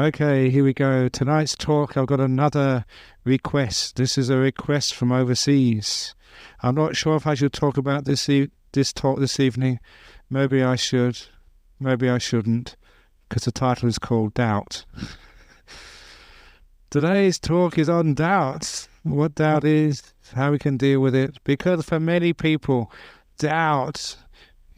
Okay, here we go. Tonight's talk, I've got another request. This is a request from overseas. I'm not sure if I should talk about this talk this evening. Maybe I should. Maybe I shouldn't, because the title is called Doubt. Today's talk is on doubt. What doubt is, how we can deal with it. Because for many people, doubt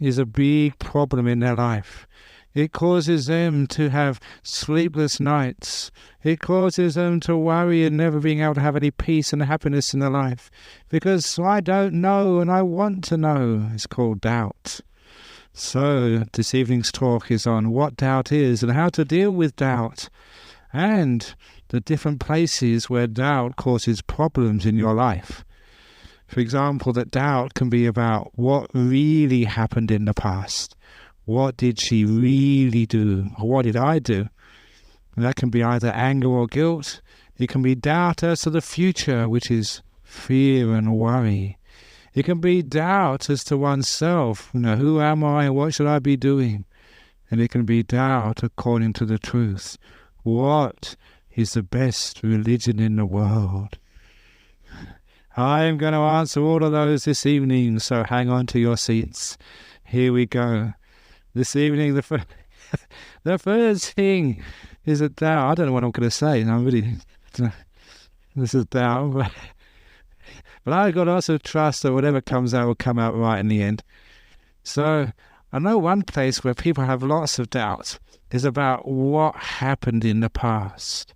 is a big problem in their life. It causes them to have sleepless nights. It causes them to worry and never being able to have any peace and happiness in their life. Because I don't know and I want to know. It's called doubt. So this evening's talk is on what doubt is and how to deal with doubt. And the different places where doubt causes problems in your life. For example, that doubt can be about what really happened in the past. What did she really do? Or what did I do? And that can be either anger or guilt. It can be doubt as to the future, which is fear and worry. It can be doubt as to oneself. Who am I and what should I be doing? And it can be doubt according to the truth. What is the best religion in the world? I am going to answer all of those this evening, so hang on to your seats. Here we go. This evening, the first thing is a doubt. I don't know what I'm going to say. This is doubt. But I've got to also trust that whatever comes out will come out right in the end. So I know one place where people have lots of doubts is about what happened in the past.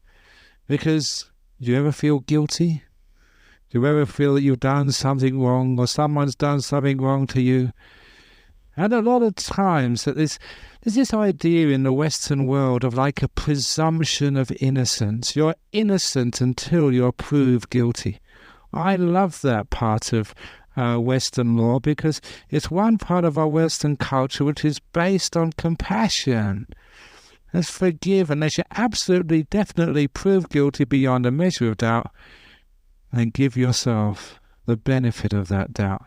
Because do you ever feel guilty? Do you ever feel that you've done something wrong or someone's done something wrong to you? And a lot of times that there's this idea in the Western world of like a presumption of innocence. You're innocent until you're proved guilty. I love that part of Western law because it's one part of our Western culture which is based on compassion. Let's forgive unless you're absolutely, definitely proved guilty beyond a measure of doubt, and give yourself the benefit of that doubt.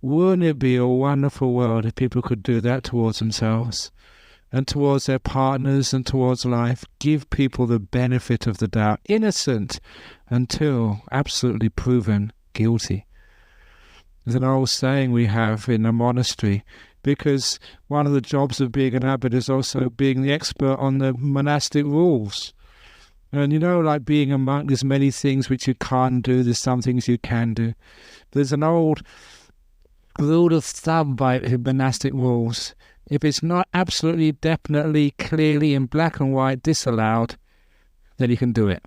Wouldn't it be a wonderful world if people could do that towards themselves and towards their partners and towards life? Give people the benefit of the doubt, innocent until absolutely proven guilty. There's an old saying we have in a monastery, because one of the jobs of being an abbot is also being the expert on the monastic rules. And like being a monk, there's many things which you can't do, there's some things you can do. There's an old rule of thumb by monastic rules. If it's not absolutely, definitely, clearly in black and white disallowed, then you can do it.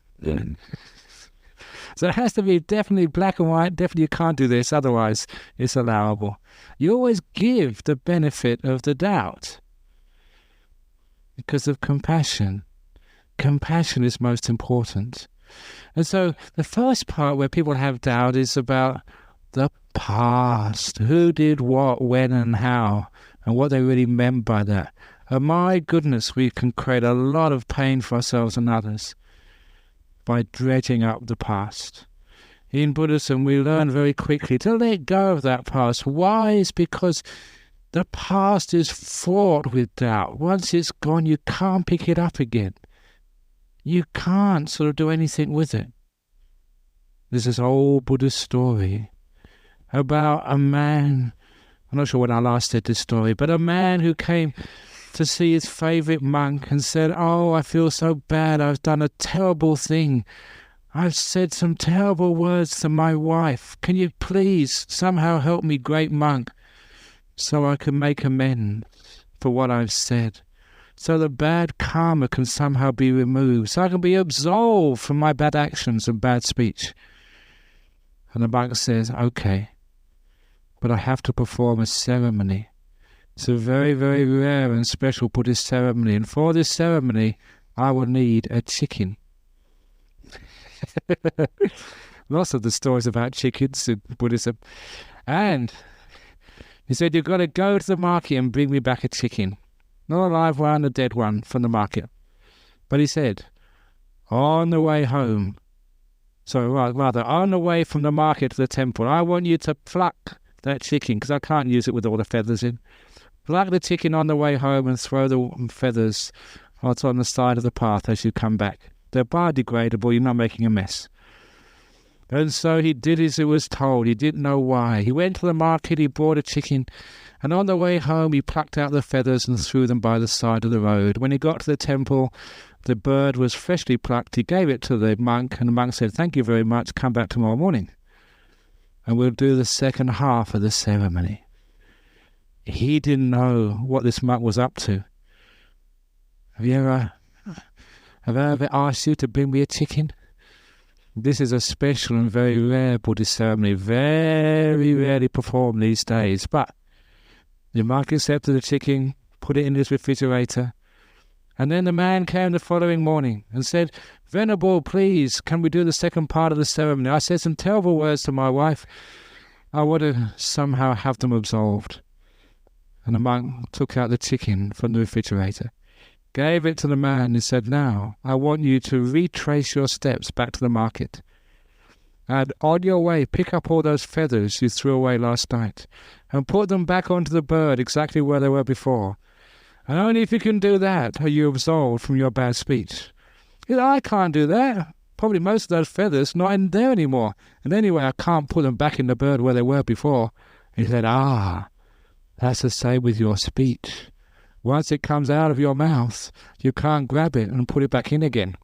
So it has to be definitely black and white, definitely you can't do this, otherwise it's allowable. You always give the benefit of the doubt because of compassion. Compassion is most important. And so the first part where people have doubt is about the past. Who did what, when and how, and what they really meant by that. And my goodness, we can create a lot of pain for ourselves and others by dredging up the past. In Buddhism, we learn very quickly to let go of that past. Why? It's because the past is fraught with doubt. Once it's gone, you can't pick it up again. You can't sort of do anything with it. There's this old Buddhist story about a man, I'm not sure when I last said this story, but a man who came to see his favourite monk and said, "Oh, I feel so bad, I've done a terrible thing. I've said some terrible words to my wife. Can you please somehow help me, great monk, so I can make amends for what I've said? So the bad karma can somehow be removed, so I can be absolved from my bad actions and bad speech." And the monk says, "Okay, but I have to perform a ceremony. It's a very, very rare and special Buddhist ceremony, and for this ceremony, I will need a chicken." Lots of the stories about chickens in Buddhism. And he said, "You've got to go to the market and bring me back a chicken. Not a live one, a dead one from the market." But he said, on the way home, rather, on the way from the market to the temple, I want you to pluck that chicken, because I can't use it with all the feathers in. Pluck the chicken on the way home and throw the feathers what's on the side of the path as you come back. They're biodegradable, you're not making a mess. And so he did as he was told. He didn't know why. He went to the market, he bought a chicken, and on the way home he plucked out the feathers and threw them by the side of the road. When he got to the temple, the bird was freshly plucked. He gave it to the monk, and the monk said, "Thank you very much, come back tomorrow morning, and we'll do the second half of the ceremony." He didn't know what this monk was up to. Have I ever asked you to bring me a chicken? This is a special and very rare Buddhist ceremony, very rarely performed these days. But the monk accepted the chicken, put it in his refrigerator, and then the man came the following morning and said, "Venerable, please, can we do the second part of the ceremony? I said some terrible words to my wife. I want to somehow have them absolved." And the monk took out the chicken from the refrigerator, gave it to the man and said, "Now, I want you to retrace your steps back to the market. And on your way, pick up all those feathers you threw away last night and put them back onto the bird exactly where they were before. And only if you can do that are you absolved from your bad speech." He said, "I can't do that. Probably most of those feathers not in there anymore. And anyway, I can't put them back in the bird where they were before." He said, "That's the same with your speech. Once it comes out of your mouth, you can't grab it and put it back in again,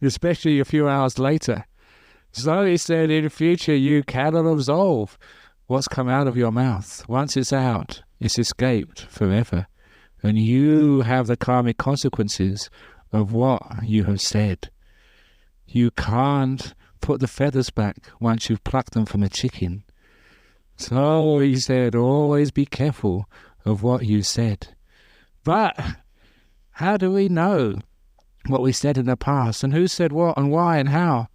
especially a few hours later. So he said, in the future, you cannot absolve what's come out of your mouth. Once it's out, it's escaped forever. And you have the karmic consequences of what you have said. You can't put the feathers back once you've plucked them from a chicken. So he said, always be careful of what you said." But how do we know what we said in the past, and who said what and why and how?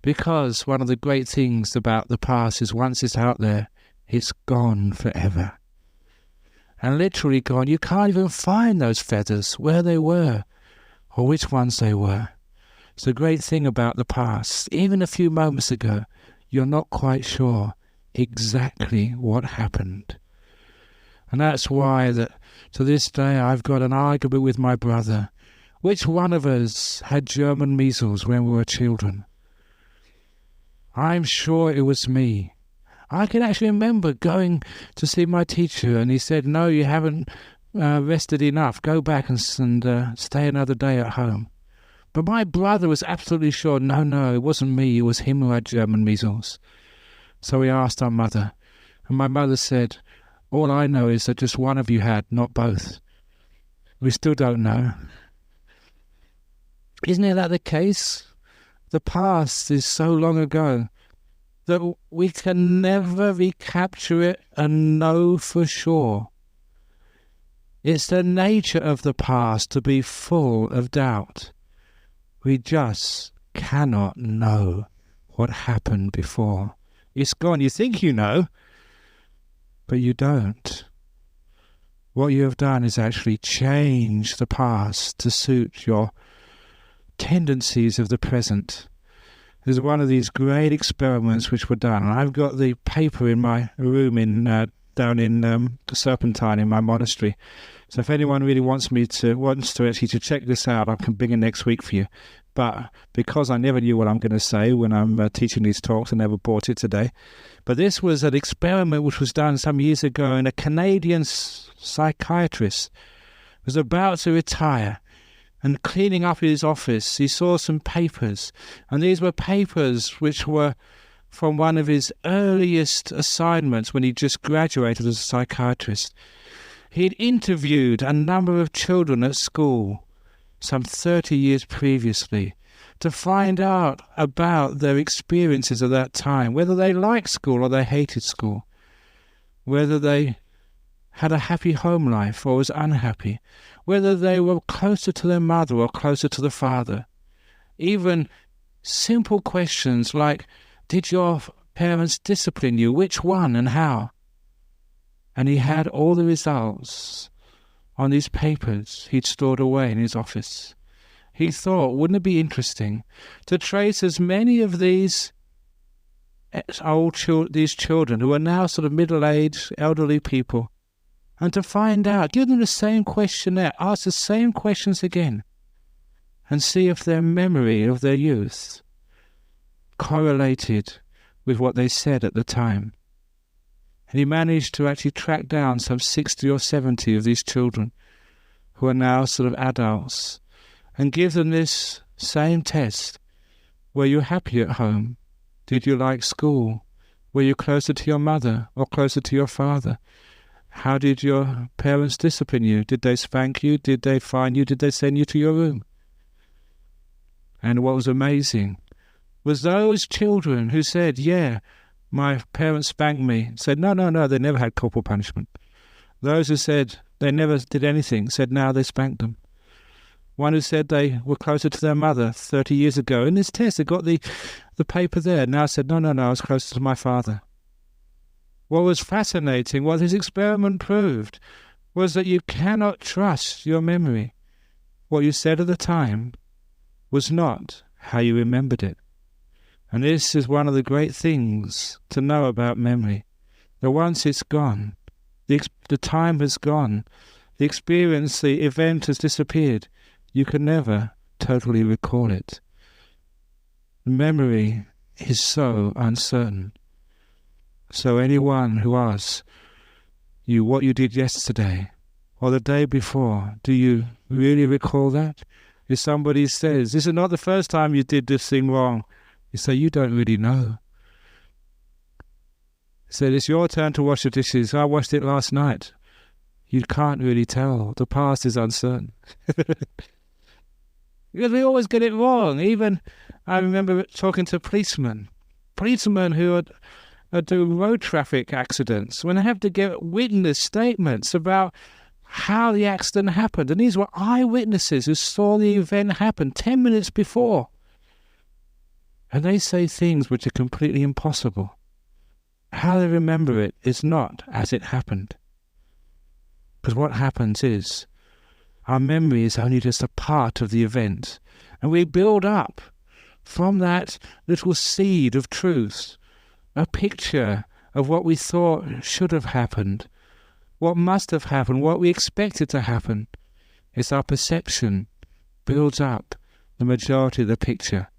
Because one of the great things about the past is once it's out there, it's gone forever. And literally gone. You can't even find those feathers, where they were, or which ones they were. It's the great thing about the past. Even a few moments ago, you're not quite sure exactly what happened. And that's why that to this day I've got an argument with my brother. Which one of us had German measles when we were children? I'm sure it was me. I can actually remember going to see my teacher and he said, "No, you haven't rested enough. Go back and stay another day at home." But my brother was absolutely sure, no, it wasn't me. It was him who had German measles. So we asked our mother, and my mother said, "All I know is that just one of you had, not both." We still don't know. Isn't that the case? The past is so long ago that we can never recapture it and know for sure. It's the nature of the past to be full of doubt. We just cannot know what happened before. It's gone. You think you know, but you don't. What you have done is actually change the past to suit your tendencies of the present. There's one of these great experiments which were done, and I've got the paper in my room down in Serpentine in my monastery. So if anyone really wants to actually check this out, I can bring it next week for you. But because I never knew what I'm going to say when I'm teaching these talks, I never brought it today. But this was an experiment which was done some years ago, and a Canadian psychiatrist was about to retire. And cleaning up his office, he saw some papers. And these were papers which were from one of his earliest assignments when he just graduated as a psychiatrist. He'd interviewed a number of children at school some 30 years previously to find out about their experiences at that time, whether they liked school or they hated school, whether they had a happy home life or was unhappy, whether they were closer to their mother or closer to the father. Even simple questions like, did your parents discipline you? Which one and how? And he had all the results on these papers he'd stored away in his office. He thought, wouldn't it be interesting to trace as many of these children who are now sort of middle-aged, elderly people, and to find out, give them the same questionnaire, ask the same questions again, and see if their memory of their youth correlated with what they said at the time. And he managed to actually track down some 60 or 70 of these children who are now sort of adults and give them this same test. Were you happy at home? Did you like school? Were you closer to your mother or closer to your father? How did your parents discipline you? Did they spank you? Did they fine you? Did they send you to your room? And what was amazing was those children who said, yeah, my parents spanked me, said, no, they never had corporal punishment. Those who said they never did anything said, now they spanked them. One who said they were closer to their mother 30 years ago. In this test, they got the paper there. Now said, no, I was closer to my father. What was fascinating, what this experiment proved, was that you cannot trust your memory. What you said at the time was not how you remembered it. And this is one of the great things to know about memory. That once it's gone, the time has gone, the experience, the event has disappeared. You can never totally recall it. Memory is so uncertain. So anyone who asks you what you did yesterday or the day before, do you really recall that? If somebody says, this is not the first time you did this thing wrong, you say, you don't really know. Said, it's your turn to wash the dishes. I washed it last night. You can't really tell. The past is uncertain. Because we always get it wrong. Even, I remember talking to policemen who do road traffic accidents, when they have to give witness statements about how the accident happened. And these were eyewitnesses who saw the event happen 10 minutes before. And they say things which are completely impossible. How they remember it is not as it happened. Because what happens is, our memory is only just a part of the event. And we build up from that little seed of truth, a picture of what we thought should have happened, what must have happened, what we expected to happen. It's our perception builds up the majority of the picture.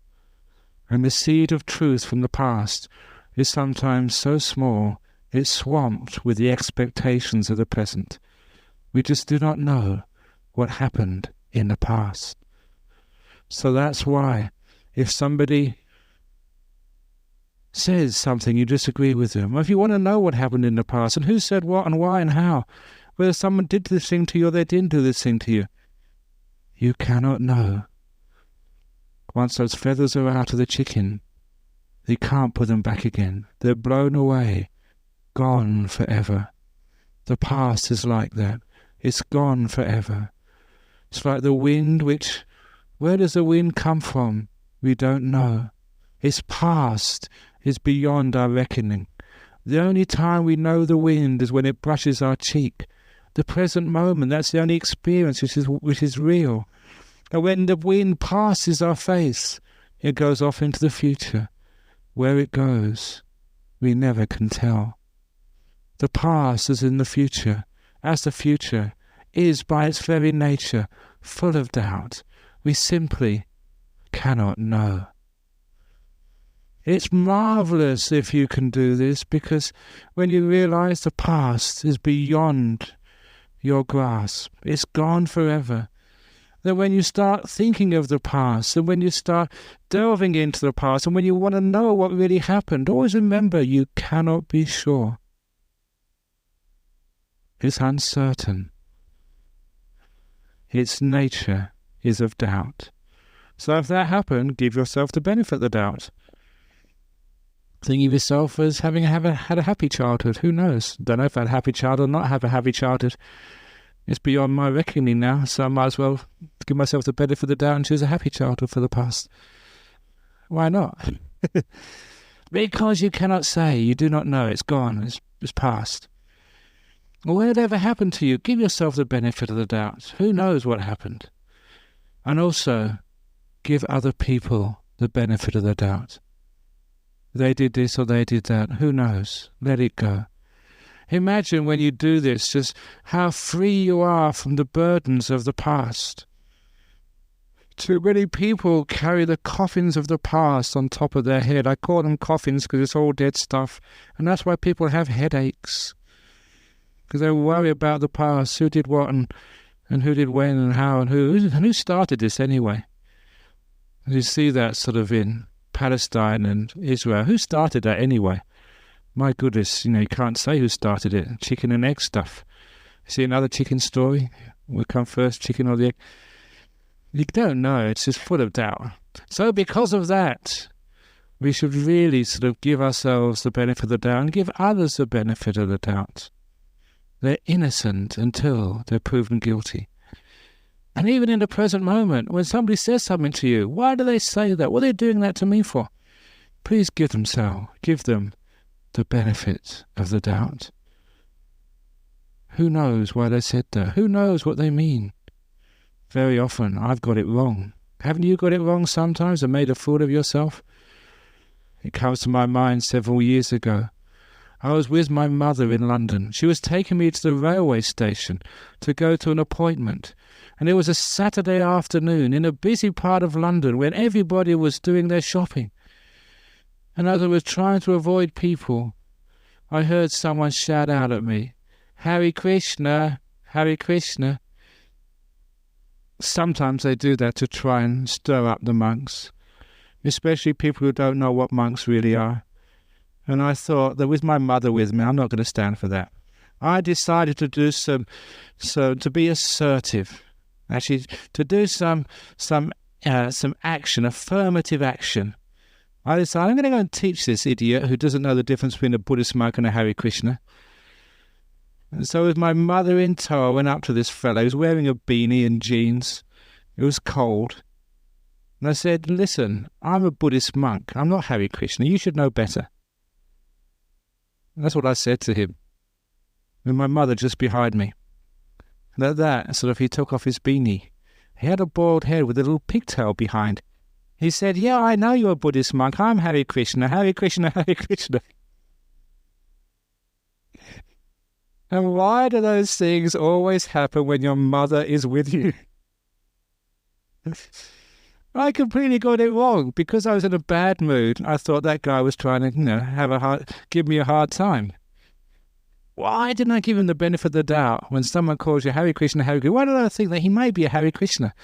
And the seed of truth from the past is sometimes so small, it's swamped with the expectations of the present. We just do not know what happened in the past. So that's why if somebody says something you disagree with them, or if you want to know what happened in the past and who said what and why and how, whether someone did this thing to you or they didn't do this thing to you, you cannot know. Once those feathers are out of the chicken, you can't put them back again. They're blown away, gone forever. The past is like that. It's gone forever. It's like the wind where does the wind come from? We don't know. It's past. It's beyond our reckoning. The only time we know the wind is when it brushes our cheek. The present moment, that's the only experience which is real. And when the wind passes our face, it goes off into the future. Where it goes, we never can tell. The past is in the future, as the future is by its very nature full of doubt. We simply cannot know. It's marvelous if you can do this, because when you realize the past is beyond your grasp, it's gone forever. That when you start thinking of the past, and when you start delving into the past, and when you want to know what really happened, always remember you cannot be sure. It's uncertain. Its nature is of doubt. So if that happened, give yourself the benefit of the doubt. Think of yourself as having had a happy childhood. Who knows? Don't know if I had a happy childhood or not have a happy childhood. It's beyond my reckoning now, so I might as well give myself the benefit of the doubt and choose a happy childhood for the past. Why not? Because you cannot say, you do not know, it's gone, it's past. Whatever happened to you, give yourself the benefit of the doubt. Who knows what happened? And also, give other people the benefit of the doubt. They did this or they did that, who knows? Let it go. Imagine when you do this, just how free you are from the burdens of the past. Too many people carry the coffins of the past on top of their head. I call them coffins because it's all dead stuff. And that's why people have headaches. Because they worry about the past, who did what and who did when and how and who started this anyway. You see that sort of in Palestine and Israel. Who started that anyway? My goodness, you can't say who started it. Chicken and egg stuff. See another chicken story? What come first, chicken or the egg? You don't know. It's just full of doubt. So because of that, we should really sort of give ourselves the benefit of the doubt and give others the benefit of the doubt. They're innocent until they're proven guilty. And even in the present moment, when somebody says something to you, why do they say that? What are they doing that to me for? Please give them the benefit of the doubt. Who knows why they said that? Who knows what they mean? Very often, I've got it wrong. Haven't you got it wrong sometimes and made a fool of yourself? It comes to my mind several years ago. I was with my mother in London. She was taking me to the railway station to go to an appointment. And it was a Saturday afternoon in a busy part of London when everybody was doing their shopping. And as I was trying to avoid people, I heard someone shout out at me, "Hare Krishna, Hare Krishna." Sometimes they do that to try and stir up the monks, especially people who don't know what monks really are. And I thought that with my mother with me, I'm not going to stand for that. I decided to do to be assertive, actually to do some action, affirmative action. I decided I'm going to go and teach this idiot who doesn't know the difference between a Buddhist monk and a Hare Krishna. And so with my mother in tow, I went up to this fellow. He was wearing a beanie and jeans. It was cold. And I said, "Listen, I'm a Buddhist monk. I'm not Hare Krishna. You should know better." And that's what I said to him, with my mother just behind me. And at that, he took off his beanie. He had a bald head with a little pigtail behind. He said, "Yeah, I know you're a Buddhist monk. I'm Hare Krishna, Hare Krishna, Hare Krishna." And why do those things always happen when your mother is with you? I completely got it wrong. Because I was in a bad mood, I thought that guy was trying to, give me a hard time. Why didn't I give him the benefit of the doubt when someone calls you Hare Krishna, Hare Krishna? Why did I think that he may be a Hare Krishna?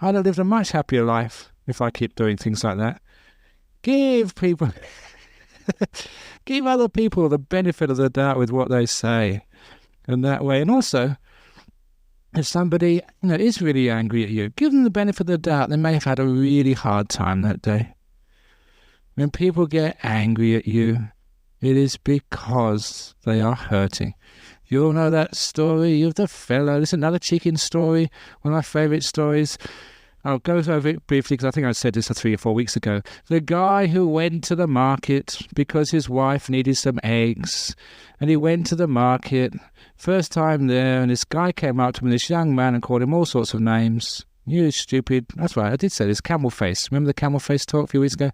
I'd have lived a much happier life if I keep doing things like that. Give other people the benefit of the doubt with what they say. And that way, and also, if somebody is really angry at you, give them the benefit of the doubt. They may have had a really hard time that day. When people get angry at you, it is because they are hurting. You all know that story of the fellow. This is another chicken story, one of my favourite stories. I'll go over it briefly because I think I said this 3 or 4 weeks ago. The guy who went to the market because his wife needed some eggs. And he went to the market, first time there, and this guy came up to him, this young man, and called him all sorts of names. You stupid. That's right, I did say this, camel face. Remember the camel face talk a few weeks ago?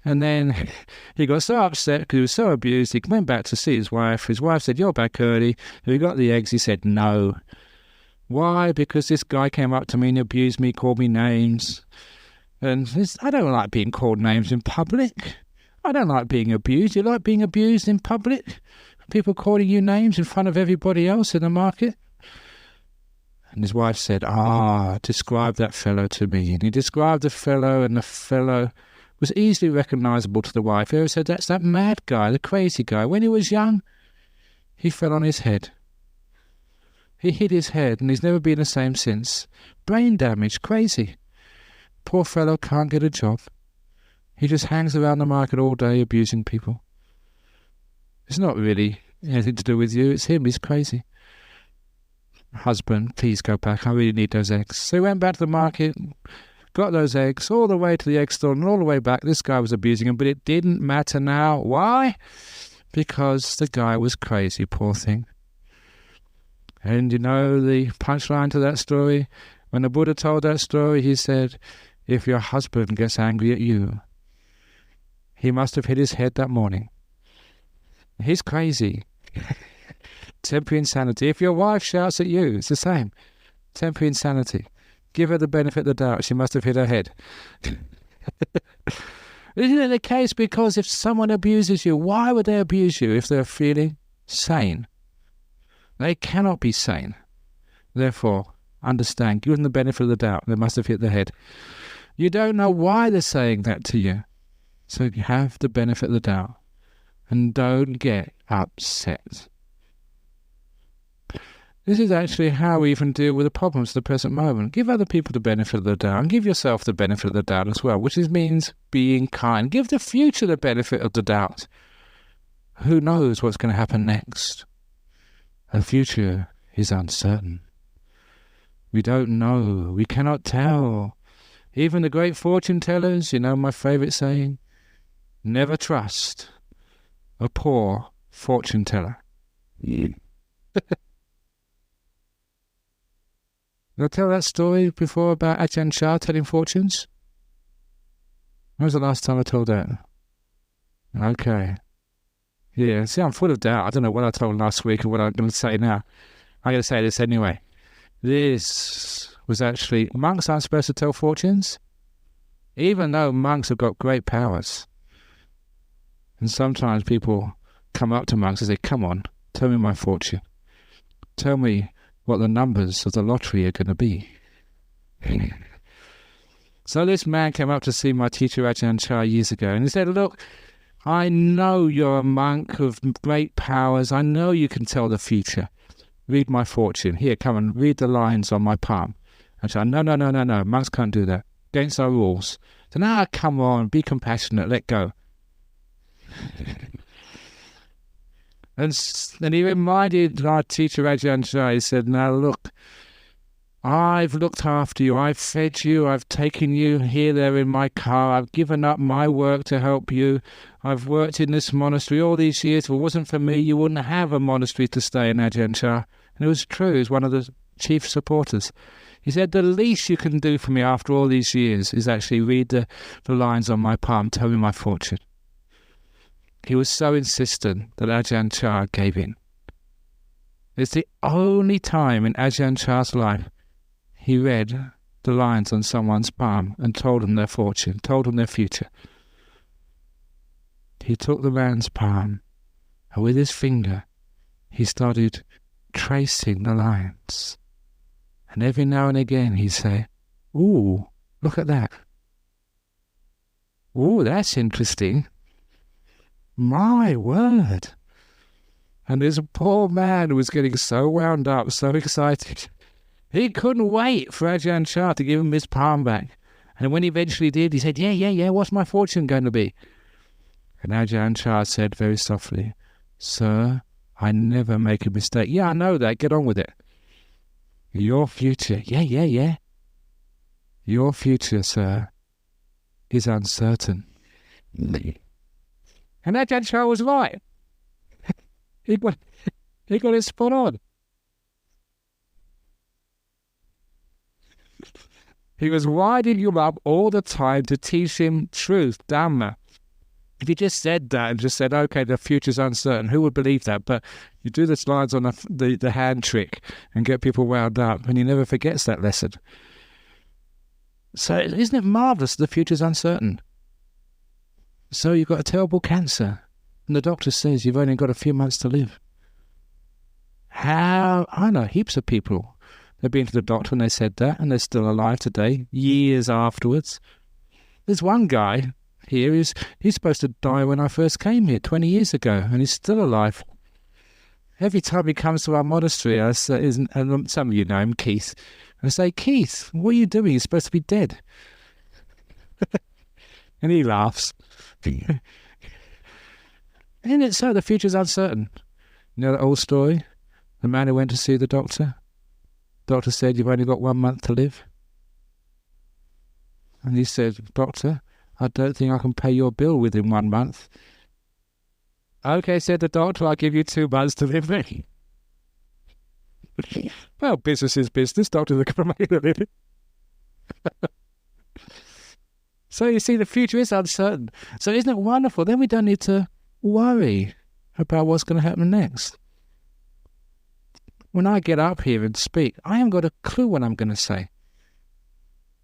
And then he got so upset because he was so abused, he went back to see his wife. His wife said, "You're back early. Have you got the eggs?" He said, "No." Why? Because this guy came up to me and abused me, called me names. And I don't like being called names in public. I don't like being abused. You like being abused in public? People calling you names in front of everybody else in the market? And his wife said, describe that fellow to me. And he described the fellow, and the fellow was easily recognisable to the wife. He said, "That's that mad guy, the crazy guy. When he was young, he fell on his head. He hit his head, and he's never been the same since. Brain damage, crazy. Poor fellow can't get a job. He just hangs around the market all day abusing people. It's not really anything to do with you. It's him. He's crazy. Husband, please go back. I really need those eggs." So he went back to the market, got those eggs, all the way to the egg store, and all the way back. This guy was abusing him, but it didn't matter now. Why? Because the guy was crazy, poor thing. And you know the punchline to that story? When the Buddha told that story, he said, "If your husband gets angry at you, he must have hit his head that morning. He's crazy. Temporary insanity. If your wife shouts at you, it's the same. Temporary insanity. Give her the benefit of the doubt. She must have hit her head. Isn't it the case? Because if someone abuses you, why would they abuse you if they're feeling sane? They cannot be sane. Therefore, understand, give them the benefit of the doubt. They must have hit the head. You don't know why they're saying that to you. So you have the benefit of the doubt. And don't get upset. This is actually how we even deal with the problems of the present moment. Give other people the benefit of the doubt and give yourself the benefit of the doubt as well, which means being kind. Give the future the benefit of the doubt. Who knows what's going to happen next? The future is uncertain. We don't know. We cannot tell. Even the great fortune tellers, you know my favourite saying, never trust a poor fortune teller. Did I tell that story before about Ajahn Chah telling fortunes? When was the last time I told that? Okay. Yeah, see, I'm full of doubt. I don't know what I told last week or what I'm going to say now. I'm going to say this anyway. This was actually, monks aren't supposed to tell fortunes, even though monks have got great powers. And sometimes people come up to monks and say, come on, tell me my fortune. Tell me what the numbers of the lottery are going to be. So this man came up to see my teacher Ajahn Chah years ago, and he said, look, I know you're a monk of great powers. I know you can tell the future. Read my fortune. Here, come and read the lines on my palm. And so, no, monks can't do that. Against our rules. So now, come on, be compassionate, let go. And then he reminded our teacher Ajahn Chah, he said, now look, I've looked after you, I've fed you, I've taken you here, there in my car, I've given up my work to help you, I've worked in this monastery all these years. If it wasn't for me, you wouldn't have a monastery to stay in, Ajahn Chah. And it was true, he was one of the chief supporters. He said, the least you can do for me after all these years is actually read the lines on my palm, tell me my fortune. He was so insistent that Ajahn Chah gave in. It's the only time in Ajahn Chah's life he read the lines on someone's palm and told them their fortune, told them their future. He took the man's palm and with his finger he started tracing the lines. And every now and again he'd say, ooh, look at that. Ooh, that's interesting. My word. And this poor man was getting so wound up, so excited. He couldn't wait for Ajahn Chah to give him his palm back. And when he eventually did, he said, yeah, what's my fortune going to be? And Ajahn Chah said very softly, sir, I never make a mistake. Yeah, I know that. Get on with it. Your future, yeah. Your future, sir, is uncertain. And Ajahn Chah was right. He got it spot on. He was winding him up all the time to teach him truth, Dhamma. If he just said that and just said, okay, the future's uncertain, who would believe that? But you do the slides on the hand trick and get people wound up, and he never forgets that lesson. So isn't it marvellous the future's uncertain? So you've got a terrible cancer, and the doctor says you've only got a few months to live. I know heaps of people. They've been to the doctor and they said that, and they're still alive today, years afterwards. There's one guy here, he's supposed to die when I first came here 20 years ago, and he's still alive. Every time he comes to our monastery, I say, and some of you know him, Keith, I say, Keith, what are you doing? You're supposed to be dead. And he laughs. Isn't it so? The future's uncertain. You know that old story? The man who went to see the doctor? The doctor said, you've only got 1 month to live. And he said, doctor, I don't think I can pay your bill within 1 month. Okay, said the doctor, I'll give you 2 months to live then. Well, business is business. Doctors are going to make a living. So you see, the future is uncertain. So isn't it wonderful? Then we don't need to worry about what's going to happen next. When I get up here and speak, I haven't got a clue what I'm going to say.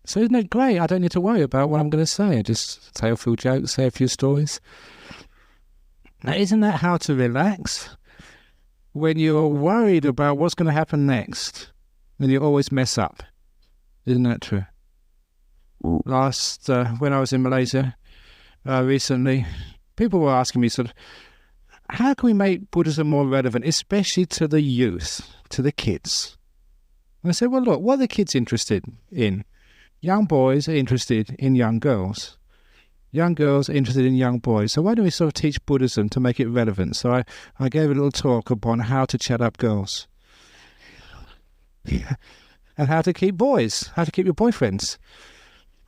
So isn't it great? I don't need to worry about what I'm going to say. I just tell a few jokes, say a few stories. Now, isn't that how to relax? When you're worried about what's going to happen next, then you always mess up. Isn't that true? When I was in Malaysia recently, people were asking me sort of, how can we make Buddhism more relevant, especially to the youth, to the kids? And I said, well, look, what are the kids interested in? Young boys are interested in young girls. Young girls are interested in young boys. So why don't we sort of teach Buddhism to make it relevant? So I gave a little talk upon how to chat up girls. And how to keep boys, how to keep your boyfriends.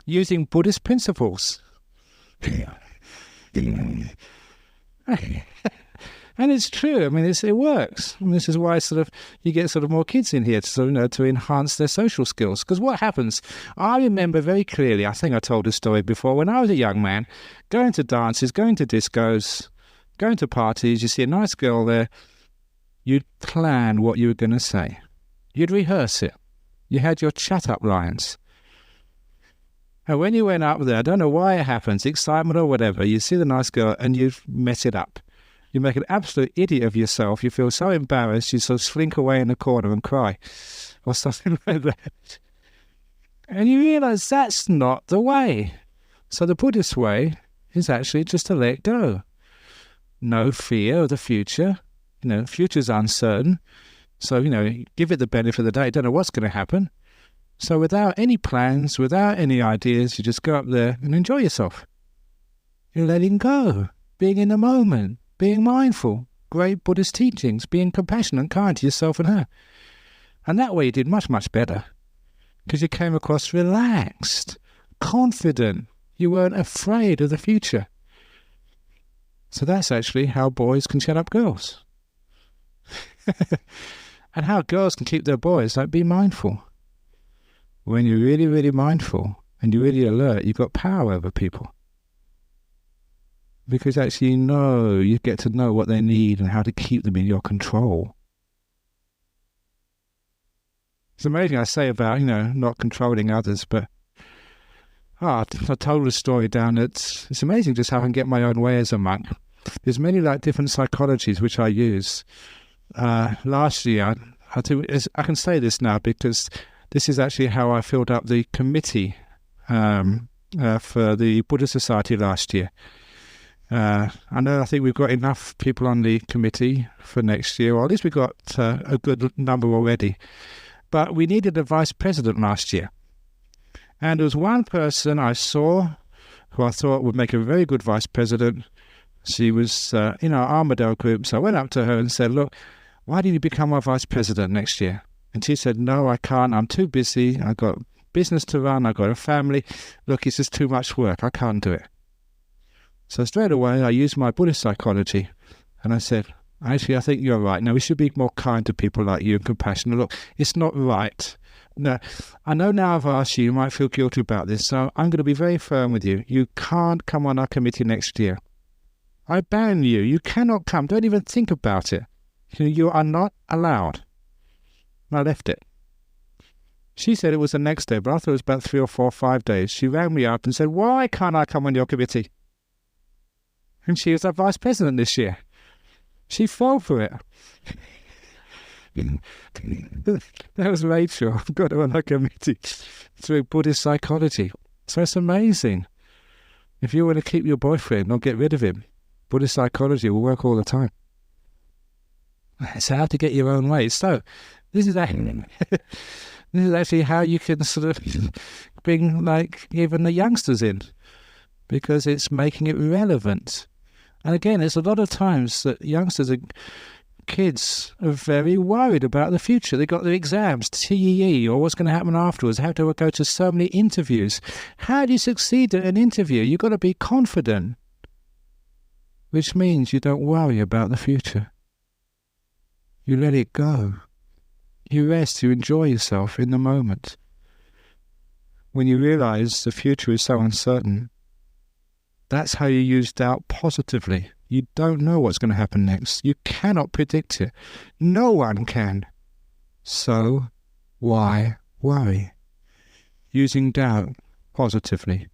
Using Buddhist principles. And it's true. I mean, it works. I mean, this is why you get more kids in here to enhance their social skills. Because what happens? I remember very clearly. I think I told this story before. When I was a young man, going to dances, going to discos, going to parties, you see a nice girl there. You'd plan what you were going to say. You'd rehearse it. You had your chat-up lines. And when you went up there, I don't know why it happens, excitement or whatever, you see the nice girl and you mess it up. You make an absolute idiot of yourself. You feel so embarrassed, you sort of slink away in the corner and cry or something like that. And you realize that's not the way. So the Buddhist way is actually just to let go. No fear of the future. Future's uncertain. So, give it the benefit of the doubt. You don't know what's going to happen. So without any plans, without any ideas, you just go up there and enjoy yourself. You're letting go, being in the moment, being mindful, great Buddhist teachings, being compassionate and kind to yourself and her. And that way you did much, much better because you came across relaxed, confident. You weren't afraid of the future. So that's actually how boys can chat up girls. And how girls can keep their boys, be mindful. When you're really, really mindful and you're really alert, you've got power over people. Because actually you get to know what they need and how to keep them in your control. It's amazing I say about, not controlling others, but I told a story down it's amazing just how I can get my own way as a monk. There's many different psychologies which I use. Last year, I can say this now because this is actually how I filled up the committee for the Buddhist Society last year. I think we've got enough people on the committee for next year, or at least we've got a good number already. But we needed a vice president last year. And there was one person I saw who I thought would make a very good vice president. She was in our Armadale group, so I went up to her and said, look, why don't you become our vice president next year? And she said, no, I can't. I'm too busy. I've got business to run. I've got a family. Look, it's just too much work. I can't do it. So straight away, I used my Buddhist psychology. And I said, actually, I think you're right. Now, we should be more kind to people like you and compassionate. Look, it's not right. No, I know now I've asked you, you might feel guilty about this. So I'm going to be very firm with you. You can't come on our committee next year. I ban you. You cannot come. Don't even think about it. You are not allowed. And I left it. She said it was the next day, but I thought it was about 3 or 4 or 5 days. She rang me up and said, why can't I come on your committee? And she was our vice president this year. She fell for it. That was Rachel. Got her on our committee through Buddhist psychology. So it's amazing. If you want to keep your boyfriend, not get rid of him, Buddhist psychology will work all the time. It's how to get your own way. So this is actually how you can sort of bring even the youngsters in, because it's making it relevant. And again, it's a lot of times that kids are very worried about the future. They've got their exams, TEE, or what's going to happen afterwards. How do I go to so many interviews? How do you succeed at an interview? You've got to be confident, which means you don't worry about the future. You let it go. You rest, you enjoy yourself in the moment. When you realize the future is so uncertain, that's how you use doubt positively. You don't know what's going to happen next. You cannot predict it. No one can. So, why worry? Using doubt positively.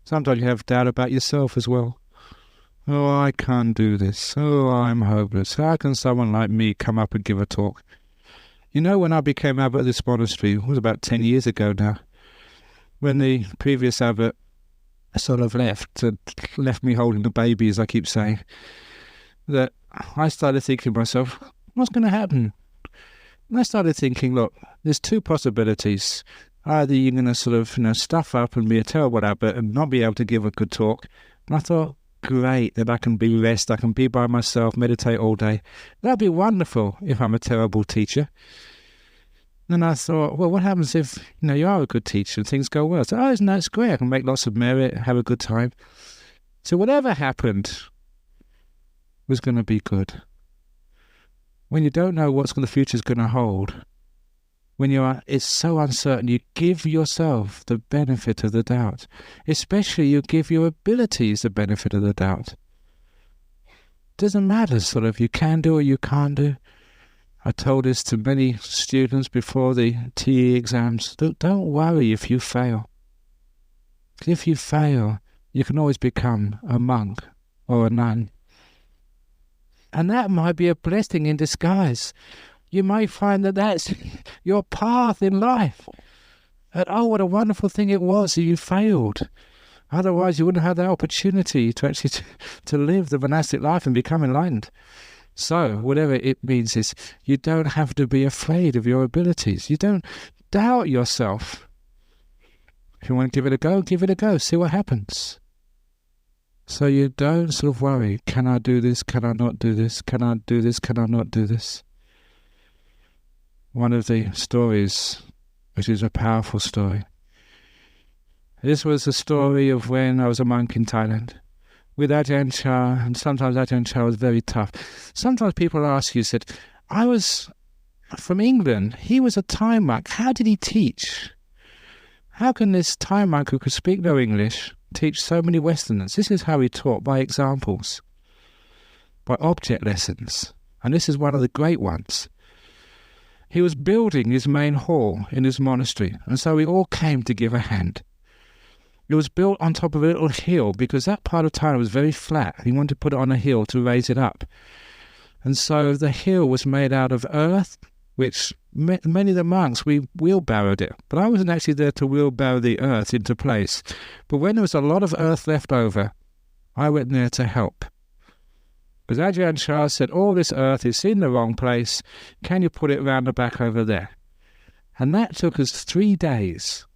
Sometimes you have doubt about yourself as well. Oh, I can't do this. Oh, I'm hopeless. How can someone like me come up and give a talk? You know, when I became abbot of this monastery, it was about 10 years ago now, when the previous abbot sort of left me holding the baby, as I keep saying, that I started thinking to myself, what's going to happen? And I started thinking, look, there's two possibilities. Either you're going to sort of, stuff up and be a terrible abbot and not be able to give a good talk. And I thought, great, that I can be rest, I can be by myself, meditate all day. That'd be wonderful if I'm a terrible teacher. Then I thought, well, what happens if, you are a good teacher and things go well? So, isn't that great? I can make lots of merit, have a good time. So whatever happened was going to be good. When you don't know what the future's going to hold, it's so uncertain, you give yourself the benefit of the doubt. Especially you give your abilities the benefit of the doubt. Doesn't matter sort of you can do or you can't do. I told this to many students before the TE exams. Don't worry if you fail. If you fail, you can always become a monk or a nun. And that might be a blessing in disguise. You might find that that's your path in life. And oh, what a wonderful thing it was that you failed. Otherwise, you wouldn't have that opportunity to actually to live the monastic life and become enlightened. So, whatever it means is, you don't have to be afraid of your abilities. You don't doubt yourself. If you want to give it a go, see what happens. So you don't sort of worry, can I do this, can I not do this, can I do this, can I not do this? One of the stories, which is a powerful story. This was a story of when I was a monk in Thailand with Ajahn Chah, and sometimes Ajahn Chah was very tough. Sometimes people ask you, said, I was from England, he was a Thai monk, how did he teach? How can this Thai monk who could speak no English teach so many Westerners? This is how he taught, by examples, by object lessons. And this is one of the great ones. He was building his main hall in his monastery, and so we all came to give a hand. It was built on top of a little hill because that part of Thailand was very flat. He wanted to put it on a hill to raise it up. And so the hill was made out of earth, which many of the monks, we wheelbarrowed it. But I wasn't actually there to wheelbarrow the earth into place. But when there was a lot of earth left over, I went there to help. Because Ajahn Chah said, all this earth is in the wrong place. Can you put it round the back over there? And that took us 3 days.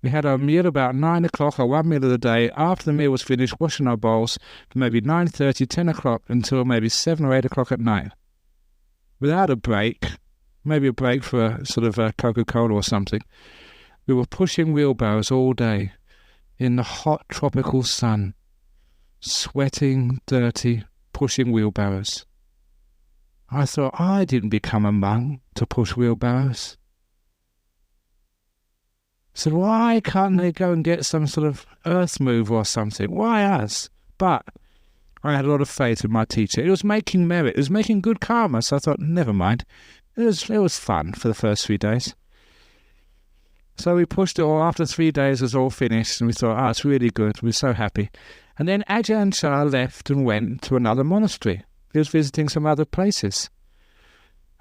We had our meal about 9 o'clock or 1 meal of the day. After the meal was finished, washing our bowls from maybe 9:30, 10 o'clock until maybe 7 or 8 o'clock at night. Without a break, maybe a break for a sort of a Coca-Cola or something. We were pushing wheelbarrows all day in the hot tropical sun, sweating, dirty, pushing wheelbarrows. I thought, I didn't become a monk to push wheelbarrows. So why can't they go and get some sort of earth move or something? Why us? But I had a lot of faith in my teacher. It was making merit. It was making good karma. So I thought, never mind. It was fun for the first 3 days. So we pushed it all. After 3 days, it was all finished. And we thought, it's really good. We were so happy. And then Ajahn Chah left and went to another monastery. He was visiting some other places.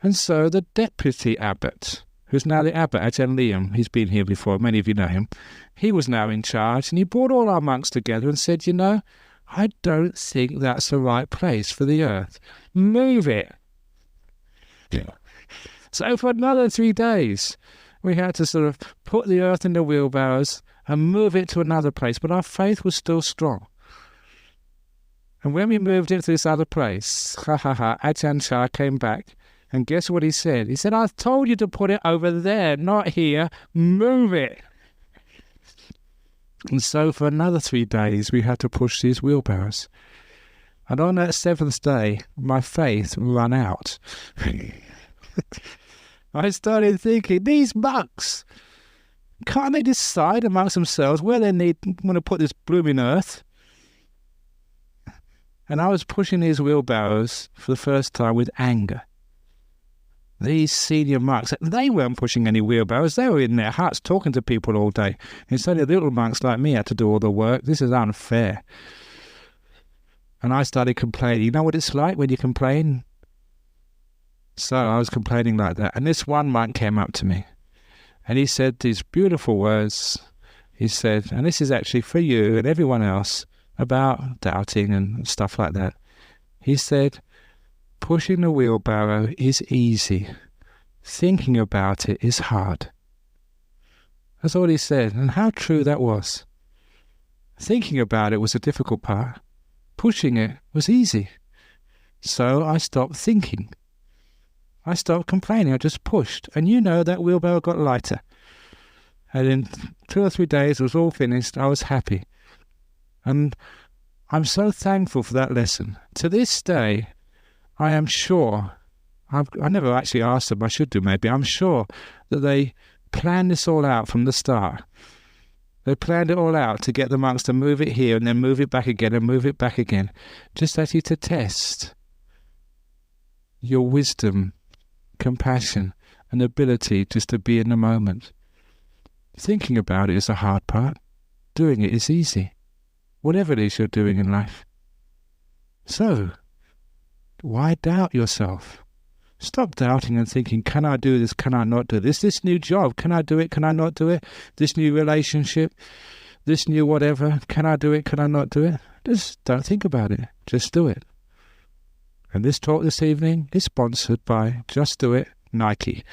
And so the deputy abbot, who's now the abbot, Ajahn Liam, he's been here before, many of you know him, he was now in charge, and he brought all our monks together and said, I don't think that's the right place for the earth. Move it. Yeah. So for another 3 days, we had to sort of put the earth in the wheelbarrows and move it to another place, but our faith was still strong. And when we moved into this other place, Ajahn Chah came back, and guess what he said? He said, I told you to put it over there, not here. Move it. And so for another 3 days, we had to push these wheelbarrows. And on that 7th day, my faith ran out. I started thinking, these monks, can't they decide amongst themselves where they want to put this blooming earth? And I was pushing these wheelbarrows for the first time with anger. These senior monks, they weren't pushing any wheelbarrows. They were in their huts talking to people all day. Instead of little monks like me had to do all the work. This is unfair. And I started complaining. You know what it's like when you complain? So I was complaining like that. And this one monk came up to me. And he said these beautiful words. He said, and this is actually for you and everyone else, about doubting and stuff like that. He said, pushing the wheelbarrow is easy. Thinking about it is hard. That's all he said, and how true that was. Thinking about it was a difficult part. Pushing it was easy. So I stopped thinking. I stopped complaining. I just pushed. And that wheelbarrow got lighter. And in 2 or 3 days, it was all finished. I was happy. And I'm so thankful for that lesson. To this day, I am sure, I never actually asked them, I should do maybe, I'm sure that they planned this all out from the start. They planned it all out to get the monks to move it here and then move it back again and move it back again. Just actually to test your wisdom, compassion, and ability just to be in the moment. Thinking about it is the hard part. Doing it is easy. Whatever it is you're doing in life. So, why doubt yourself? Stop doubting and thinking, can I do this, can I not do this? This new job, can I do it, can I not do it? This new relationship, this new whatever, can I do it, can I not do it? Just don't think about it, just do it. And this talk this evening is sponsored by Just Do It, Nike.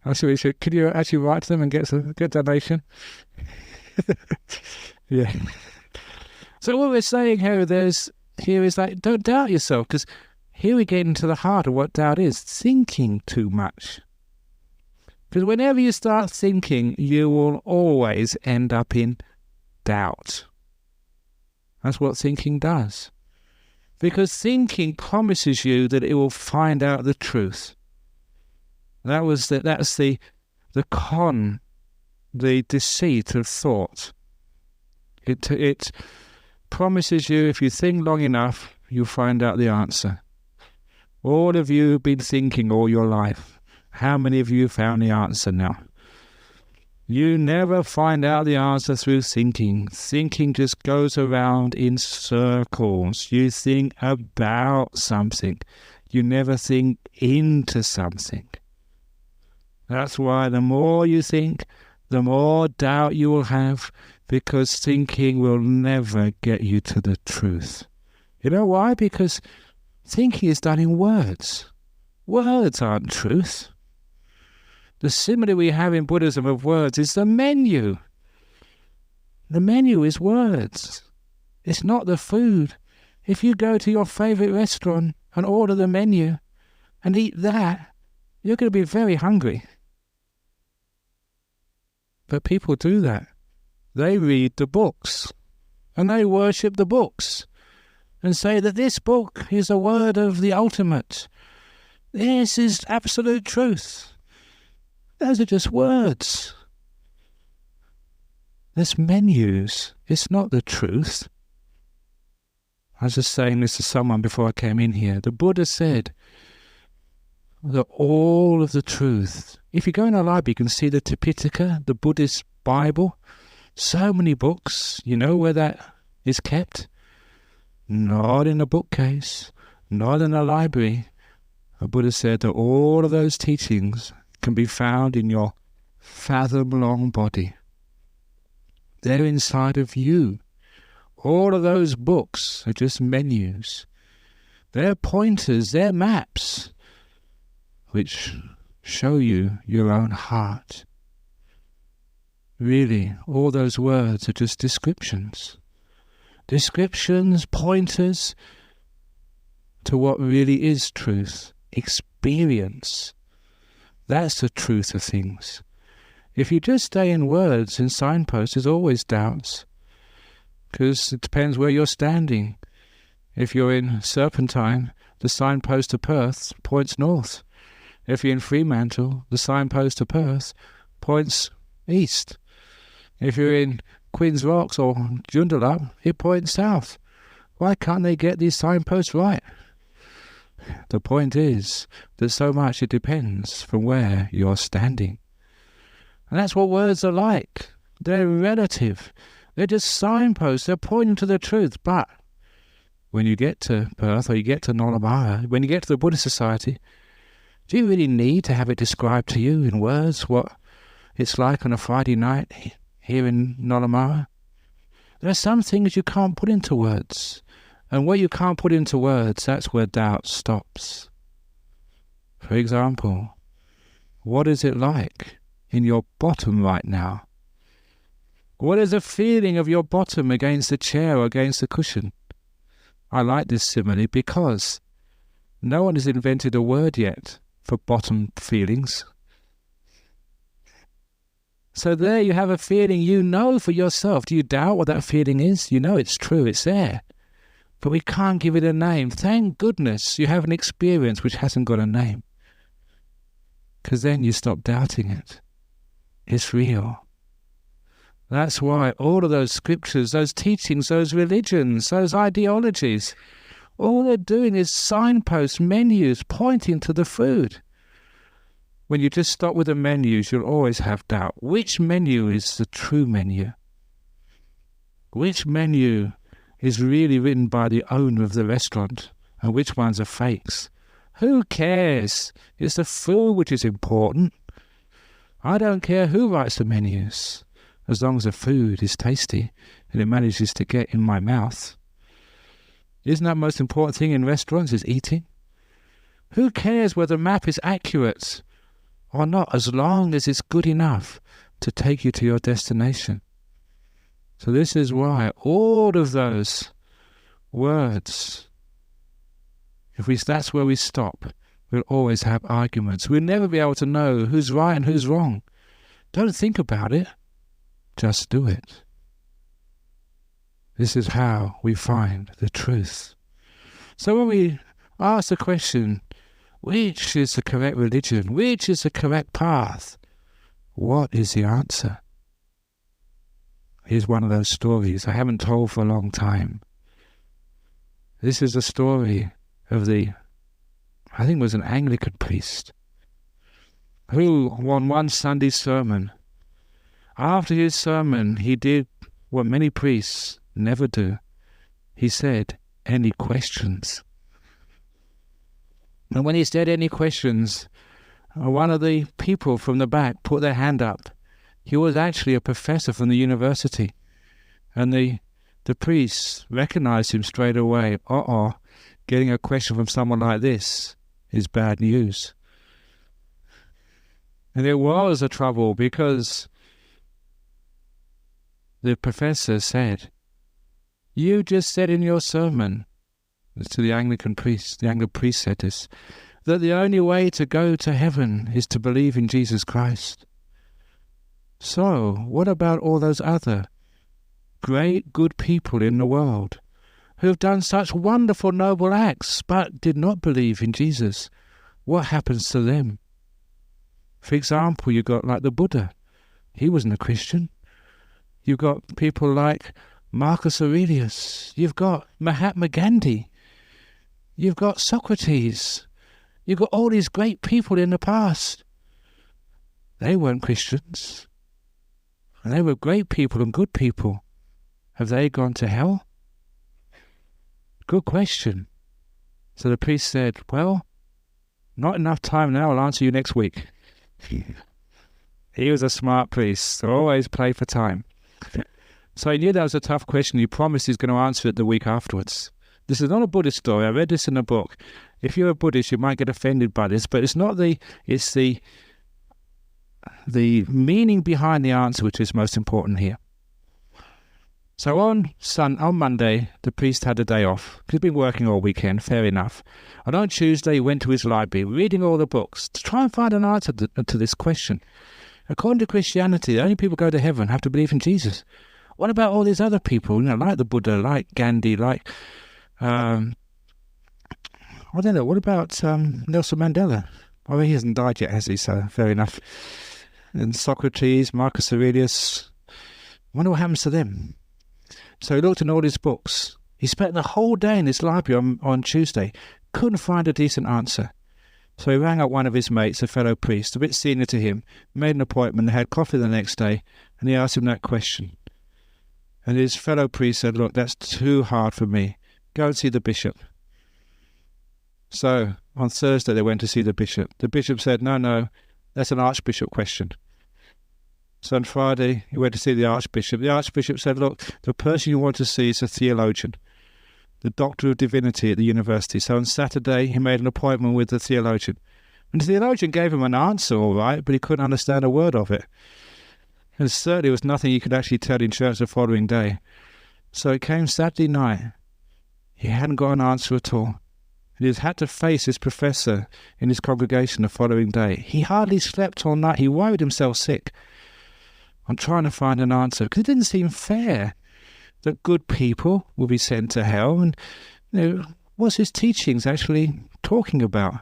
Actually, could you actually write to them and get a donation? Yeah. So what we're saying here is like, don't doubt yourself, because here we get into the heart of what doubt is, thinking too much. Because whenever you start thinking, you will always end up in doubt. That's what thinking does. Because thinking promises you that it will find out the truth. That's the con, the deceit of thought. It promises you if you think long enough, you'll find out the answer. All of you have been thinking all your life. How many of you found the answer now? You never find out the answer through thinking. Thinking just goes around in circles. You think about something. You never think into something. That's why the more you think, the more doubt you will have, because thinking will never get you to the truth. You know why? Because thinking is done in words. Words aren't truth. The simile we have in Buddhism of words is the menu. The menu is words. It's not the food. If you go to your favorite restaurant and order the menu and eat that, you're going to be very hungry. But people do that. They read the books and they worship the books and say that this book is a word of the ultimate. This is absolute truth. Those are just words. There's menus. It's not the truth. I was just saying this to someone before I came in here. The Buddha said that all of the truth, if you go in a library, you can see the Tipitaka, the Buddhist Bible. So many books. You know where that is kept? Not in a bookcase, not in a library. The Buddha said that all of those teachings can be found in your fathom-long body. They're inside of you. All of those books are just menus. They're pointers, they're maps, which show you your own heart. Really, all those words are just descriptions. Descriptions, pointers to what really is truth, experience. That's the truth of things. If you just stay in words and signposts, there's always doubts. Because it depends where you're standing. If you're in Serpentine, the signpost to Perth points north. If you're in Fremantle, the signpost to Perth points east. If you're in Queen's Rocks or Joondalup, it points south. Why can't they get these signposts right? The point is that so much it depends from where you're standing. And that's what words are like. They're relative. They're just signposts. They're pointing to the truth. But when you get to Perth or you get to Nollamara, when you get to the Buddhist Society, do you really need to have it described to you in words what it's like on a Friday night here in Nollamara? There are some things you can't put into words. And what you can't put into words, that's where doubt stops. For example, what is it like in your bottom right now? What is the feeling of your bottom against the chair or against the cushion? I like this simile because no one has invented a word yet for bottom feelings. So there you have a feeling you know for yourself. Do you doubt what that feeling is? You know it's true, it's there. But we can't give it a name. Thank goodness you have an experience which hasn't got a name. Because then you stop doubting it. It's real. That's why all of those scriptures, those teachings, those religions, those ideologies, all they're doing is signposts, menus, pointing to the food. When you just stop with the menus, you'll always have doubt. Which menu is the true menu? Which menu is really written by the owner of the restaurant, and which ones are fakes? Who cares? It's the food which is important. I don't care who writes the menus, as long as the food is tasty and it manages to get in my mouth. Isn't that the most important thing in restaurants, is eating? Who cares whether the map is accurate or not, as long as it's good enough to take you to your destination? So this is why all of those words, that's where we stop, we'll always have arguments. We'll never be able to know who's right and who's wrong. Don't think about it. Just do it. This is how we find the truth. So when we ask the question, which is the correct religion? Which is the correct path? What is the answer? Here's one of those stories I haven't told for a long time. This is a story of I think it was an Anglican priest, who on one Sunday sermon, after his sermon, he did what many priests never do. He said, "Any questions?" And when he said any questions, one of the people from the back put their hand up. He was actually a professor from the university. And the priest recognized him straight away. Getting a question from someone like this is bad news. And there was a trouble because the professor said, "You just said in your sermon," to the Anglican priest, the Anglican priest said this, "that the only way to go to heaven is to believe in Jesus Christ. So, what about all those other great, good people in the world who have done such wonderful, noble acts but did not believe in Jesus? What happens to them?" For example, you've got like the Buddha. He wasn't a Christian. You've got people like Marcus Aurelius. You've got Mahatma Gandhi. You've got Socrates. You've got all these great people in the past. They weren't Christians. And they were great people and good people. Have they gone to hell? Good question. So the priest said, "Well, not enough time now. I'll answer you next week." He was a smart priest, so always play for time. So he knew that was a tough question. He promised he's going to answer it the week afterwards. This is not a Buddhist story. I read this in a book. If you're a Buddhist, you might get offended by this, but it's the meaning behind the answer which is most important here. So on Monday, the priest had a day off. He'd been working all weekend, fair enough. And on Tuesday, he went to his library, reading all the books, to try and find an answer to this question. According to Christianity, the only people who go to heaven have to believe in Jesus. What about all these other people, like the Buddha, like Gandhi, like, I don't know, what about Nelson Mandela? Well, he hasn't died yet, has he? So fair enough. And Socrates, Marcus Aurelius, wonder what happens to them. So he looked in all his books. He spent the whole day in his library on Tuesday. Couldn't find a decent answer. So he rang up one of his mates, a fellow priest, a bit senior to him, made an appointment, they had coffee the next day, and he asked him that question. And his fellow priest said, look, that's too hard for me. Go and see the bishop. So on Thursday they went to see the bishop. The bishop said, no, that's an archbishop question. So on Friday he went to see the archbishop. The archbishop said, look, the person you want to see is a theologian, the doctor of divinity at the university. So on Saturday he made an appointment with the theologian. And the theologian gave him an answer, all right, but he couldn't understand a word of it. And certainly there was nothing he could actually tell in church the following day. So it came Saturday night. He hadn't got an answer at all. And he had to face his professor in his congregation the following day. He hardly slept all night. He worried himself sick on trying to find an answer, because it didn't seem fair that good people will be sent to hell. And, what's his teachings actually talking about?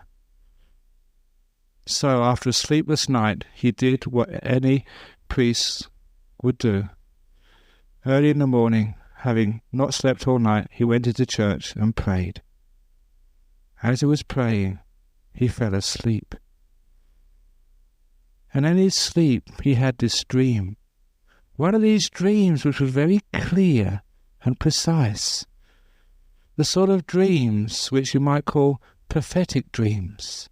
So after a sleepless night, he did what any priest would do. Early in the morning, having not slept all night, he went into church and prayed. As he was praying, he fell asleep. And in his sleep, he had this dream. One of these dreams which was very clear and precise. The sort of dreams which you might call prophetic dreams.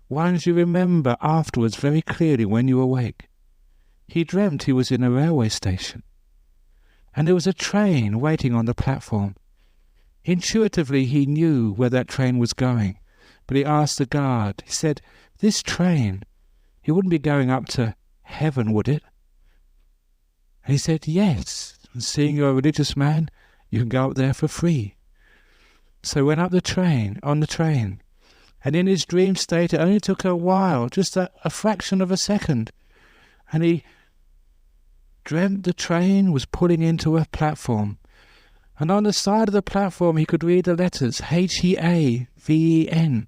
Ones you remember afterwards very clearly when you awake. He dreamt he was in a railway station, and there was a train waiting on the platform. Intuitively he knew where that train was going, but he asked the guard, he said, this train, it wouldn't be going up to heaven, would it? And he said, yes, and seeing you're a religious man, you can go up there for free. So he went up on the train, and in his dream state it only took a while, just a fraction of a second, and he dreamt the train was pulling into a platform. And on the side of the platform he could read the letters H-E-A-V-E-N.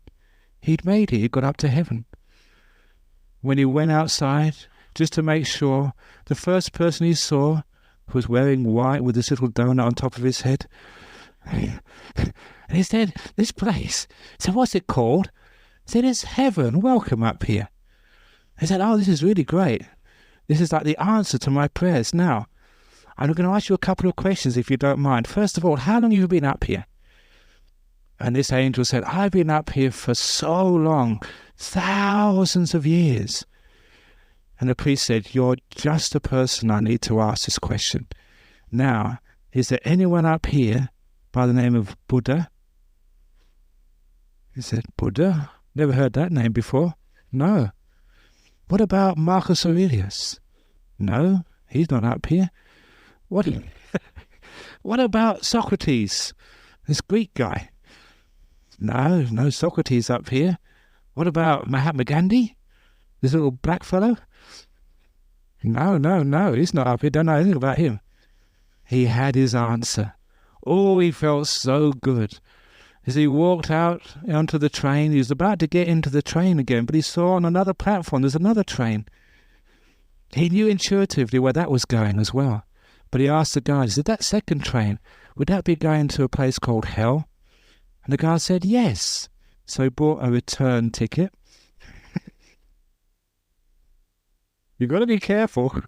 He'd made it, he got up to heaven. When he went outside, just to make sure, the first person he saw was wearing white with this little donut on top of his head. And he said, this place, so what's it called? He said, it's heaven, welcome up here. He said, oh, this is really great. This is like the answer to my prayers. Now, I'm going to ask you a couple of questions if you don't mind. First of all, how long have you been up here? And this angel said, I've been up here for so long, thousands of years. And the priest said, you're just the person I need to ask this question. Now, is there anyone up here by the name of Buddha? He said, Buddha? Never heard that name before. No. What about Marcus Aurelius? No, he's not up here. What about Socrates, this Greek guy? No Socrates up here. What about Mahatma Gandhi, this little black fellow? No, he's not up here. Don't know anything about him. He had his answer. Oh, he felt so good. As he walked out onto the train, he was about to get into the train again, but he saw on another platform there's another train. He knew intuitively where that was going as well. But he asked the guard, he said, that second train, would that be going to a place called hell? And the guard said, yes. So he bought a return ticket. You've got to be careful.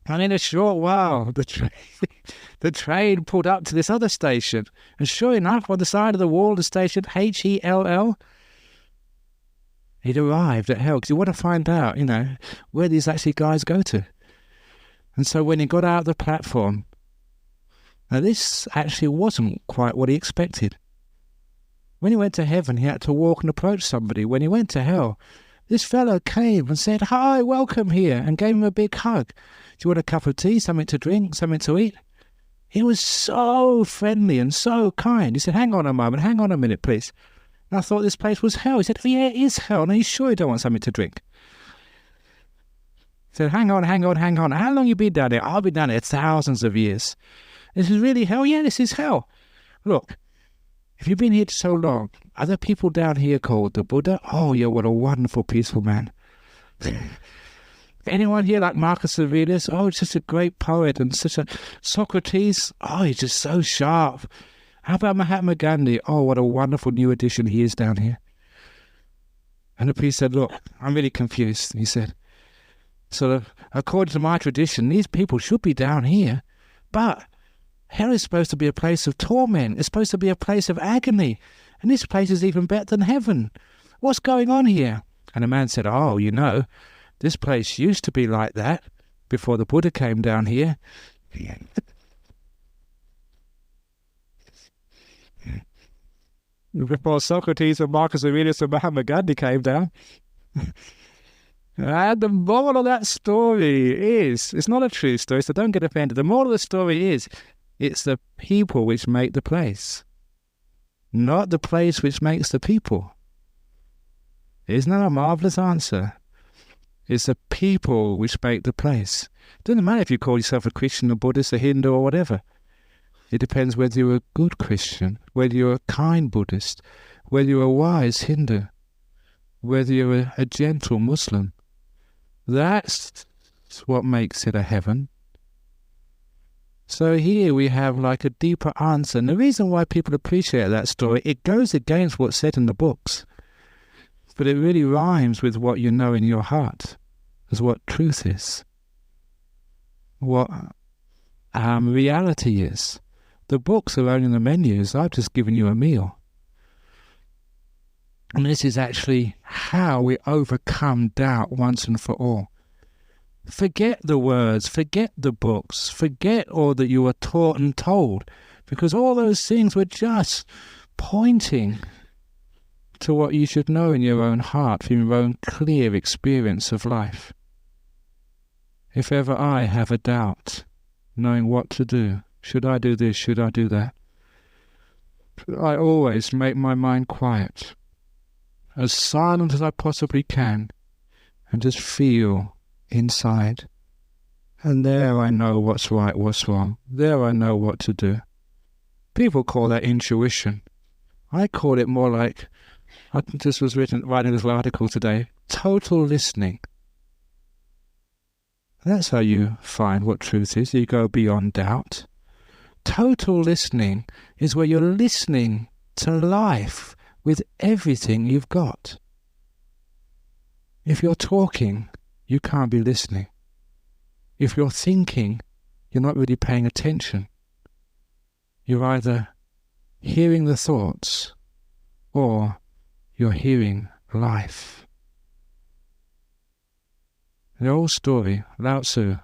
And in a short while, the train pulled up to this other station. And sure enough, on the side of the wall, the station H-E-L-L, he'd arrived at hell, because he wanted to find out, where these actually guys go to. And so when he got out of the platform, now this actually wasn't quite what he expected. When he went to heaven, he had to walk and approach somebody. When he went to hell, this fellow came and said, hi, welcome here, and gave him a big hug. Do you want a cup of tea, something to drink, something to eat? He was so friendly and so kind. He said, hang on a minute, please. And I thought this place was hell. He said, oh, yeah, it is hell. And are you sure you don't want something to drink? He said, hang on. How long you been down here? I've been down here thousands of years. This is really hell? Yeah, this is hell. Look, if you've been here so long, are there people down here called the Buddha? Oh, yeah, what a wonderful, peaceful man. Anyone here like Marcus Aurelius? Oh, it's just a great poet and such a... Socrates? Oh, he's just so sharp. How about Mahatma Gandhi? Oh, what a wonderful new addition he is down here. And the priest said, look, I'm really confused. He said, so according to my tradition, these people should be down here, but hell is supposed to be a place of torment. It's supposed to be a place of agony. And this place is even better than heaven. What's going on here? And the man said, oh, you know, this place used to be like that before the Buddha came down here. Before Socrates and Marcus Aurelius and Mahatma Gandhi came down. And the moral of that story is, it's not a true story, so don't get offended. The moral of the story is, it's the people which make the place, not the place which makes the people. Isn't that a marvelous answer? It's the people which make the place. It doesn't matter if you call yourself a Christian, a Buddhist, a Hindu, or whatever. It depends whether you're a good Christian, whether you're a kind Buddhist, whether you're a wise Hindu, whether you're a gentle Muslim. That's what makes it a heaven. So here we have like a deeper answer. And the reason why people appreciate that story, it goes against what's said in the books. But it really rhymes with what you know in your heart, as what truth is, what reality is. The books are only the menus. I've just given you a meal. And this is actually how we overcome doubt once and for all. Forget the words, forget the books, forget all that you were taught and told, because all those things were just pointing to what you should know in your own heart, from your own clear experience of life. If ever I have a doubt, knowing what to do, should I do this, should I do that, I always make my mind quiet, as silent as I possibly can, and just feel inside. And there I know what's right, what's wrong. There I know what to do. People call that intuition. I call it more like, I just was writing a little article today, total listening. That's how you find what truth is. You go beyond doubt. Total listening is where you're listening to life with everything you've got. If you're talking, you can't be listening. If you're thinking, you're not really paying attention. You're either hearing the thoughts or you're hearing life. The old story, Lao Tzu,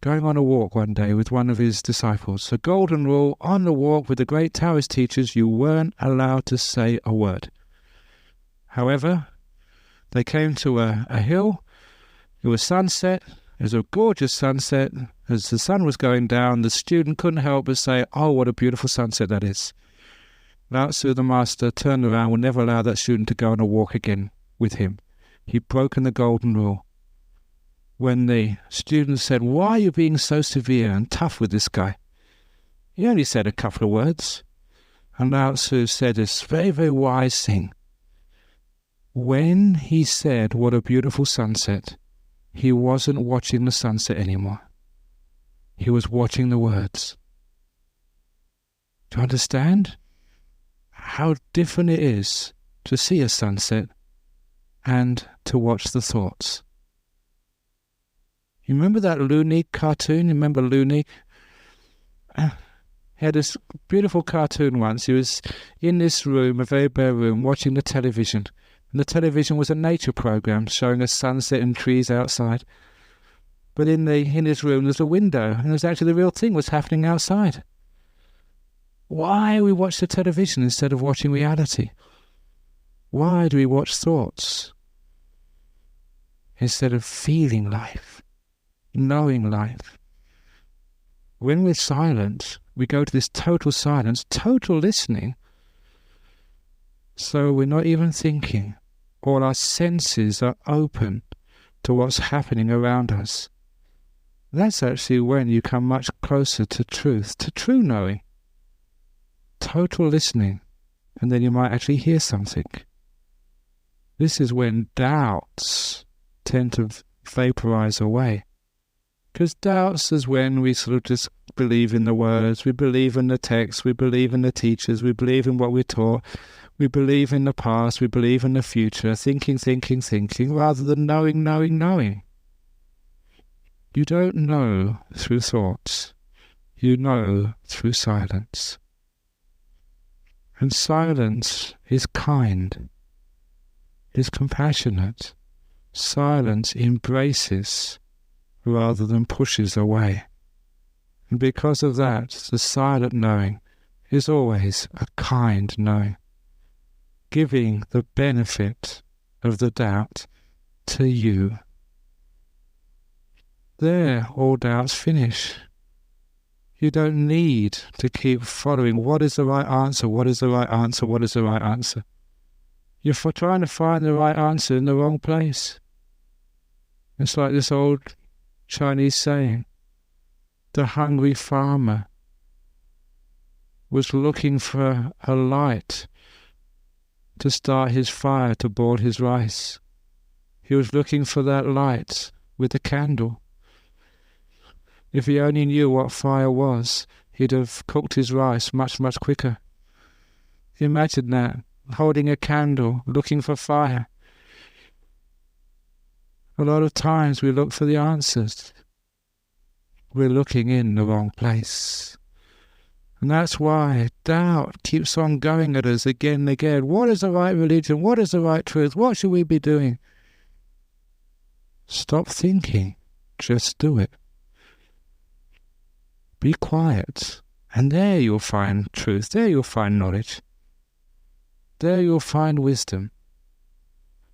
going on a walk one day with one of his disciples. A golden rule: on the walk with the great Taoist teachers, you weren't allowed to say a word. However, they came to a hill. It was sunset. It was a gorgeous sunset. As the sun was going down, the student couldn't help but say, oh, what a beautiful sunset that is. Lao Tzu, the master, turned around, would never allow that student to go on a walk again with him. He'd broken the golden rule. When the student said, why are you being so severe and tough with this guy? He only said a couple of words. And Lao Tzu said this very, very wise thing. When he said, what a beautiful sunset, he wasn't watching the sunset anymore. He was watching the words. Do you understand how different it is to see a sunset and to watch the thoughts? You remember that Looney cartoon? You remember Looney? He had this beautiful cartoon once. He was in this room, a very bare room, watching the television. And the television was a nature program showing a sunset and trees outside. But in his room there's a window, and it was actually the real thing was happening outside. Why we watch the television instead of watching reality? Why do we watch thoughts instead of feeling life, knowing life? When we're silent, we go to this total silence, total listening. So we're not even thinking. All our senses are open to what's happening around us. That's actually when you come much closer to truth, to true knowing. Total listening, and then you might actually hear something. This is when doubts tend to vaporize away. Because doubts is when we sort of just believe in the words, we believe in the text, we believe in the teachers, we believe in what we're taught, we believe in the past, we believe in the future, thinking, rather than knowing. You don't know through thoughts, you know through silence. And silence is kind, is compassionate. Silence embraces rather than pushes away. And because of that, the silent knowing is always a kind knowing, giving the benefit of the doubt to you. There, all doubts finish. You don't need to keep following what is the right answer, what is the right answer, what is the right answer. You're trying to find the right answer in the wrong place. It's like this old Chinese saying, the hungry farmer was looking for a light to start his fire to boil his rice. He was looking for that light with a candle. If he only knew what fire was, he'd have cooked his rice much, much quicker. Imagine that, holding a candle, looking for fire. A lot of times we look for the answers. We're looking in the wrong place. And that's why doubt keeps on going at us again and again. What is the right religion? What is the right truth? What should we be doing? Stop thinking. Just do it. Be quiet. And there you'll find truth. There you'll find knowledge. There you'll find wisdom.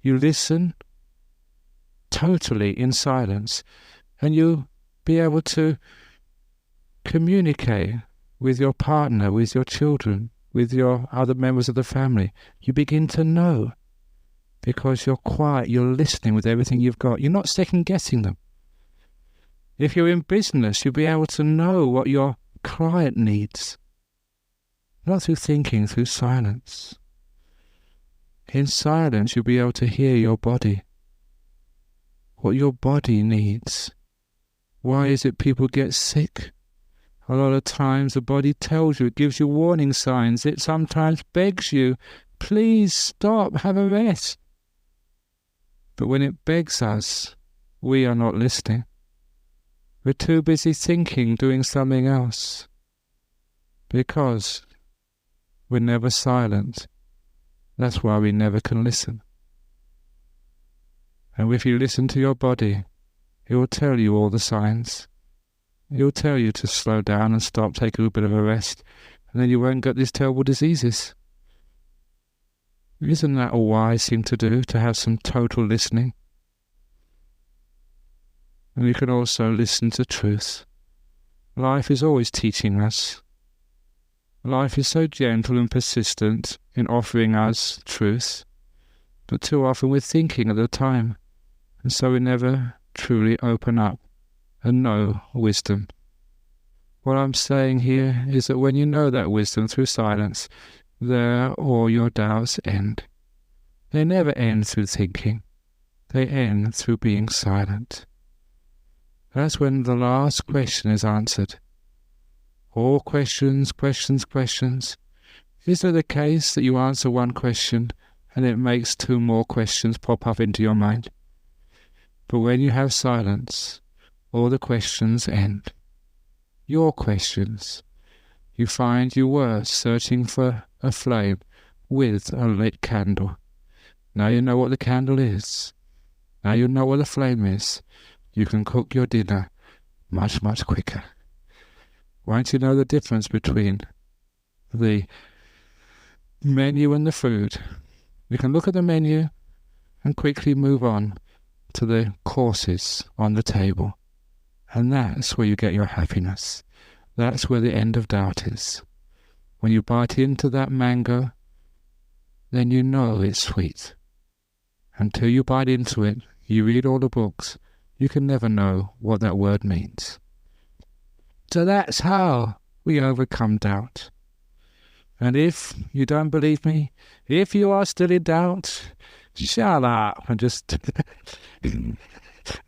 You listen totally in silence, and you'll be able to communicate with your partner, with your children, with your other members of the family. You begin to know because you're quiet, you're listening with everything you've got. You're not second-guessing them. If you're in business, you'll be able to know what your client needs. Not through thinking, through silence. In silence, you'll be able to hear your body. What your body needs. Why is it people get sick? A lot of times the body tells you, it gives you warning signs. It sometimes begs you, please stop, have a rest. But when it begs us, we are not listening. We're too busy thinking, doing something else. Because we're never silent. That's why we never can listen. And if you listen to your body, it will tell you all the signs. It will tell you to slow down and stop, take a little bit of a rest, and then you won't get these terrible diseases. Isn't that a wise thing to do, to have some total listening? And we can also listen to truth. Life is always teaching us. Life is so gentle and persistent in offering us truth, but too often we're thinking at the time, and so we never truly open up and know wisdom. What I'm saying here is that when you know that wisdom through silence, there all your doubts end. They never end through thinking. They end through being silent. That's when the last question is answered. All questions. Is it the case that you answer one question and it makes two more questions pop up into your mind? But when you have silence, all the questions end. Your questions. You find you were searching for a flame with a lit candle. Now you know what the candle is. Now you know what the flame is. You can cook your dinner much, much quicker. Once you know the difference between the menu and the food, you can look at the menu and quickly move on to the courses on the table. And that's where you get your happiness. That's where the end of doubt is. When you bite into that mango, then you know it's sweet. Until you bite into it, you read all the books, you can never know what that word means. So that's how we overcome doubt. And if you don't believe me, if you are still in doubt, shut up and just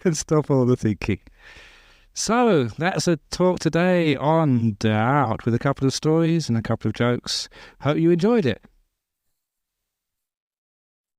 and stop all the thinking. So that's a talk today on doubt with a couple of stories and a couple of jokes. Hope you enjoyed it.